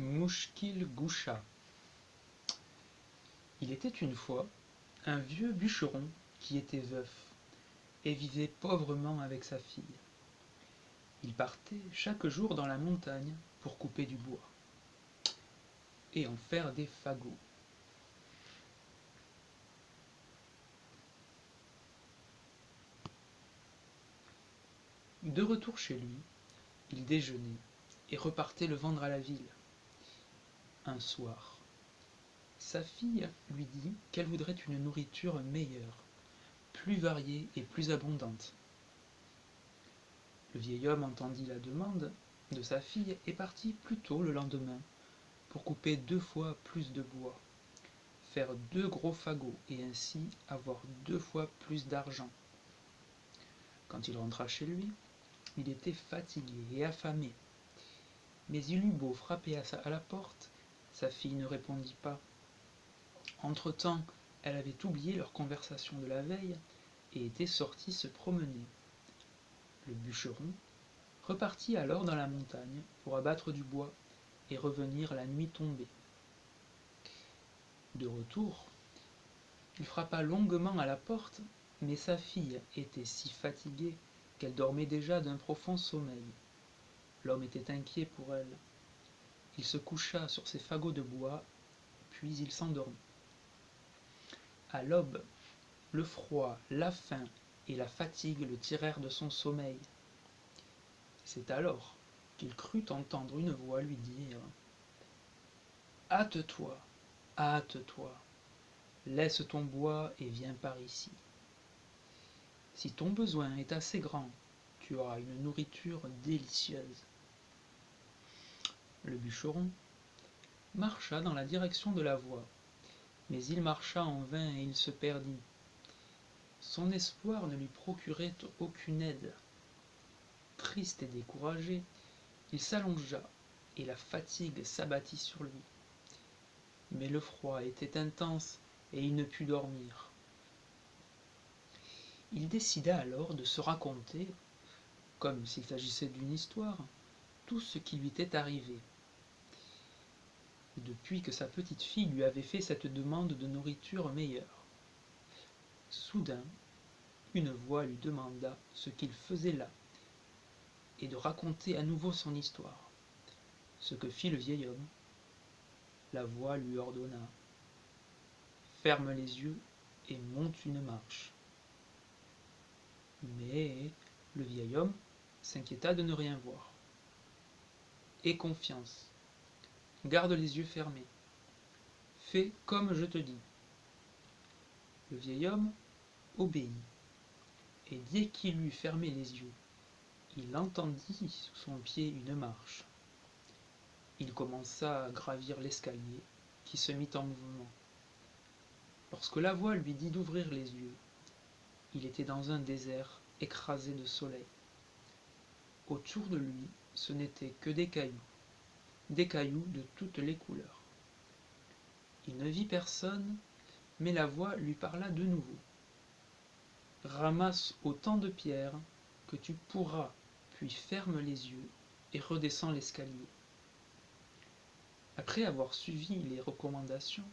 Mouchkil Goucha. Il était une fois un vieux bûcheron qui était veuf et vivait pauvrement avec sa fille. Il partait chaque jour dans la montagne pour couper du bois et en faire des fagots. De retour chez lui, il déjeunait et repartait le vendre à la ville. Un soir, sa fille lui dit qu'elle voudrait une nourriture meilleure, plus variée et plus abondante. Le vieil homme entendit la demande de sa fille et partit plus tôt le lendemain pour couper 2 fois plus de bois, faire 2 gros fagots et ainsi avoir 2 fois plus d'argent. Quand il rentra chez lui, il était fatigué et affamé, mais il eut beau frapper à la porte, sa fille ne répondit pas. Entre-temps, elle avait oublié leur conversation de la veille et était sortie se promener. Le bûcheron repartit alors dans la montagne pour abattre du bois et revenir la nuit tombée. De retour, il frappa longuement à la porte, mais sa fille était si fatiguée qu'elle dormait déjà d'un profond sommeil. L'homme était inquiet pour elle. Il se coucha sur ses fagots de bois, puis il s'endormit. À l'aube, le froid, la faim et la fatigue le tirèrent de son sommeil. C'est alors qu'il crut entendre une voix lui dire « Hâte-toi, hâte-toi, laisse ton bois et viens par ici. Si ton besoin est assez grand, tu auras une nourriture délicieuse. » Le bûcheron marcha dans la direction de la voix, mais il marcha en vain et il se perdit. Son espoir ne lui procurait aucune aide. Triste et découragé, il s'allongea et la fatigue s'abattit sur lui. Mais le froid était intense et il ne put dormir. Il décida alors de se raconter, comme s'il s'agissait d'une histoire, tout ce qui lui était arrivé. Depuis que sa petite fille lui avait fait cette demande de nourriture meilleure. Soudain, une voix lui demanda ce qu'il faisait là, et de raconter à nouveau son histoire. Ce que fit le vieil homme. La voix lui ordonna « Ferme les yeux et monte une marche. » Mais le vieil homme s'inquiéta de ne rien voir. « Aie confiance, garde les yeux fermés, fais comme je te dis. » Le vieil homme obéit, et dès qu'il eut fermé les yeux, il entendit sous son pied une marche. Il commença à gravir l'escalier, qui se mit en mouvement. Lorsque la voix lui dit d'ouvrir les yeux, il était dans un désert écrasé de soleil. Autour de lui, ce n'étaient que des cailloux de toutes les couleurs. Il ne vit personne, mais la voix lui parla de nouveau. « Ramasse autant de pierres que tu pourras, puis ferme les yeux et redescends l'escalier. » Après avoir suivi les recommandations,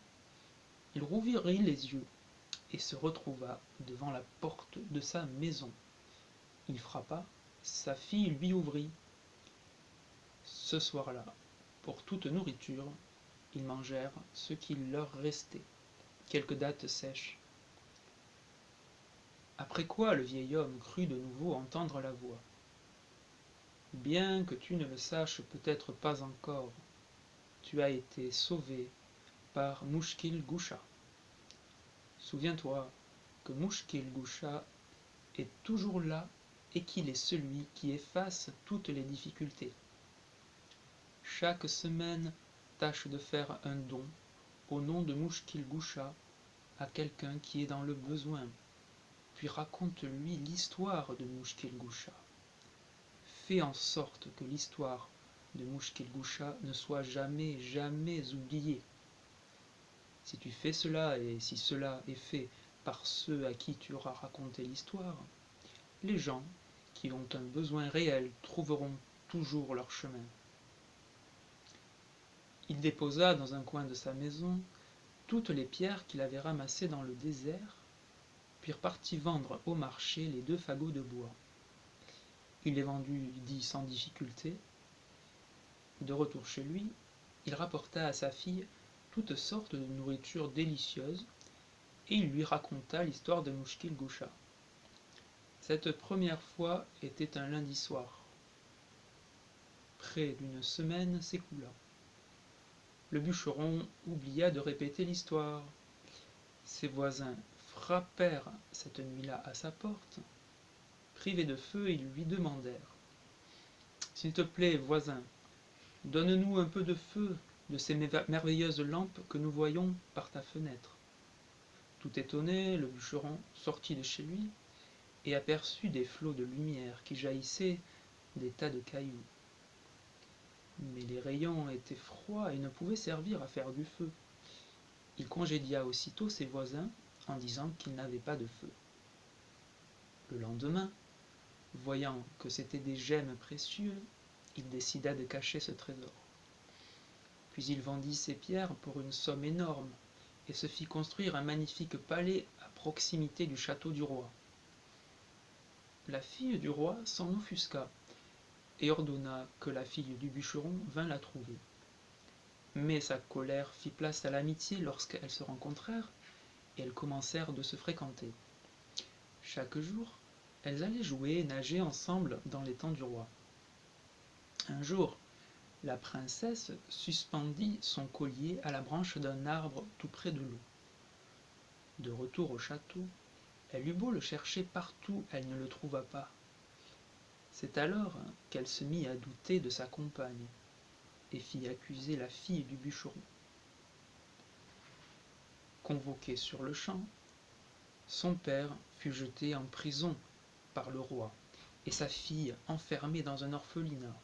il rouvrit les yeux et se retrouva devant la porte de sa maison. Il frappa, sa fille lui ouvrit. Ce soir-là, pour toute nourriture, ils mangèrent ce qu'il leur restait, quelques dattes sèches. Après quoi le vieil homme crut de nouveau entendre la voix. « Bien que tu ne le saches peut-être pas encore, tu as été sauvé par Mouchkil Goucha. Souviens-toi que Mouchkil Goucha est toujours là et qu'il est celui qui efface toutes les difficultés. Chaque semaine, tâche de faire un don au nom de Mouchkil Goucha à quelqu'un qui est dans le besoin, puis raconte-lui l'histoire de Mouchkil Goucha. Fais en sorte que l'histoire de Mouchkil Goucha ne soit jamais oubliée. Si tu fais cela, et si cela est fait par ceux à qui tu auras raconté l'histoire, les gens qui ont un besoin réel trouveront toujours leur chemin. » Il déposa dans un coin de sa maison toutes les pierres qu'il avait ramassées dans le désert, puis partit vendre au marché les 2 fagots de bois. Il les vendit sans difficulté. De retour chez lui, il rapporta à sa fille toutes sortes de nourritures délicieuses, et il lui raconta l'histoire de Mushkil-Gusha. Cette première fois était un lundi soir. Près d'une semaine s'écoula. Le bûcheron oublia de répéter l'histoire. Ses voisins frappèrent cette nuit-là à sa porte. Privés de feu, ils lui demandèrent: « S'il te plaît, voisin, donne-nous un peu de feu de ces merveilleuses lampes que nous voyons par ta fenêtre. » Tout étonné, le bûcheron sortit de chez lui et aperçut des flots de lumière qui jaillissaient des tas de cailloux. Mais les rayons étaient froids et ne pouvaient servir à faire du feu. Il congédia aussitôt ses voisins en disant qu'il n'avait pas de feu. Le lendemain, voyant que c'étaient des gemmes précieuses, il décida de cacher ce trésor. Puis il vendit ces pierres pour une somme énorme et se fit construire un magnifique palais à proximité du château du roi. La fille du roi s'en offusqua et ordonna que la fille du bûcheron vînt la trouver. Mais sa colère fit place à l'amitié lorsqu'elles se rencontrèrent et elles commencèrent de se fréquenter. Chaque jour, elles allaient jouer et nager ensemble dans l'étang du roi. Un jour, la princesse suspendit son collier à la branche d'un arbre tout près de l'eau. De retour au château, elle eut beau le chercher partout, elle ne le trouva pas. C'est alors qu'elle se mit à douter de sa compagne et fit accuser la fille du bûcheron. Convoqué sur-le-champ, son père fut jeté en prison par le roi et sa fille enfermée dans un orphelinat.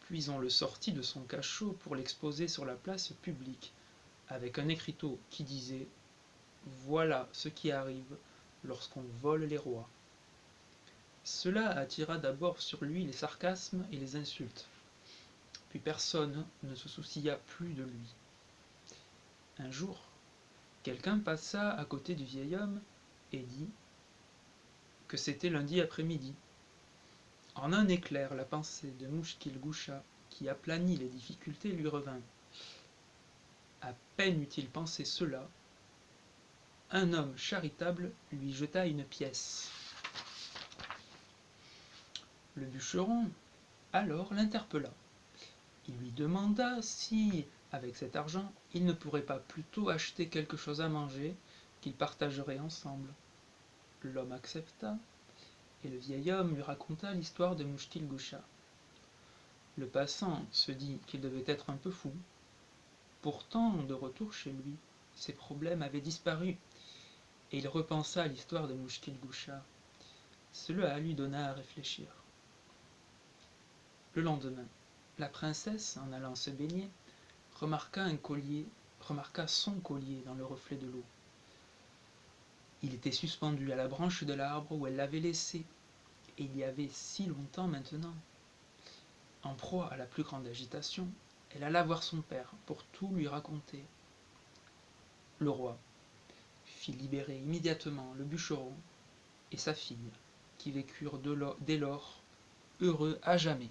Puis on le sortit de son cachot pour l'exposer sur la place publique, avec un écriteau qui disait « Voilà ce qui arrive lorsqu'on vole les rois ». Cela attira d'abord sur lui les sarcasmes et les insultes. Puis personne ne se soucia plus de lui. Un jour, quelqu'un passa à côté du vieil homme et dit que c'était lundi après-midi. En un éclair, la pensée de Mushkil-Gusha, qui aplanit les difficultés, lui revint. À peine eut-il pensé cela, un homme charitable lui jeta une pièce. Le bûcheron alors l'interpella. Il lui demanda si, avec cet argent, il ne pourrait pas plutôt acheter quelque chose à manger qu'ils partageraient ensemble. L'homme accepta, et le vieil homme lui raconta l'histoire de Mushkil-Gusha. Le passant se dit qu'il devait être un peu fou. Pourtant, de retour chez lui, ses problèmes avaient disparu, et il repensa à l'histoire de Mushkil-Gusha. Cela lui donna à réfléchir. Le lendemain, la princesse, en allant se baigner, remarqua son collier dans le reflet de l'eau. Il était suspendu à la branche de l'arbre où elle l'avait laissé, et il y avait si longtemps maintenant. En proie à la plus grande agitation, elle alla voir son père pour tout lui raconter. Le roi fit libérer immédiatement le bûcheron et sa fille, qui vécurent dès lors heureux à jamais.